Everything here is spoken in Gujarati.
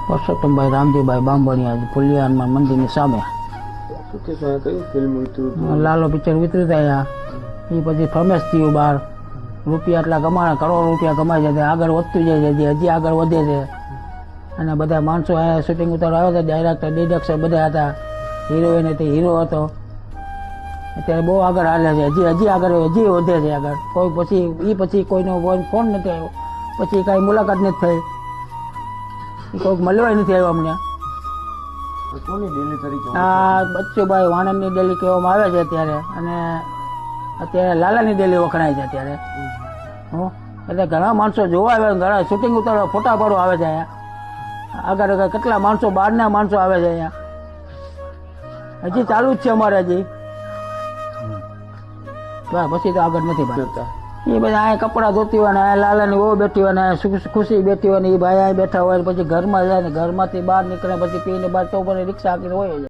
પરસોત્તમભાઈ રામજીભાઈ બાંભણિયા ફુલિયા હનુમાન મંદિરની સામે લાલો પિક્ચર વિતરિત થયા. એ પછી ફેમસ થયું બહાર. રૂપિયા એટલા કમાણા, કરોડ રૂપિયા કમાઈ જાય, આગળ વધતું જાય છે, હજી આગળ વધે છે. અને બધા માણસો અહીંયા શૂટિંગ ઉતારવા આવ્યા હતા, ડાયરેક્ટર ડિરેક્ટર બધા હતા, હિરોઈન હતી, હીરો હતો. અત્યારે બહુ આગળ હાલે છે, હજી આગળ હજી વધે છે આગળ. કોઈ પછી કોઈનો ફોન નથી આવ્યો, પછી કાંઈ મુલાકાત નથી થઈ, કોઈક મળવા નથી આવ્યો અમને. આ બચ્ચુભાઈ વાણંદની ડેલી કહેવામાં આવે છે અત્યારે, અને અત્યારે લાલાની ડેલી વખણાય છે અત્યારે. એટલે ઘણા માણસો જોવા આવે, ઘણા શૂટિંગ ઉતારવા ફોટા પાડવા આવે છે અહીંયા આગળ. કેટલા માણસો, બહારના માણસો આવે છે અહીંયા. હજી ચાલુ જ છે અમારે હજી. પછી તો આગળ નથી ભાઈ. એ બધા અહીંયા કપડાં ધોતી હોય ને અહીંયા લાલાની બહુ બેઠી હોય ને ખુશી બેઠી હોય ને એ ભાઈ અહીંયા બેઠા હોય, પછી ઘરમાં જાય ને ઘરમાંથી બહાર નીકળે, પછી પીને બહાર તો રિક્ષા આખી હોય.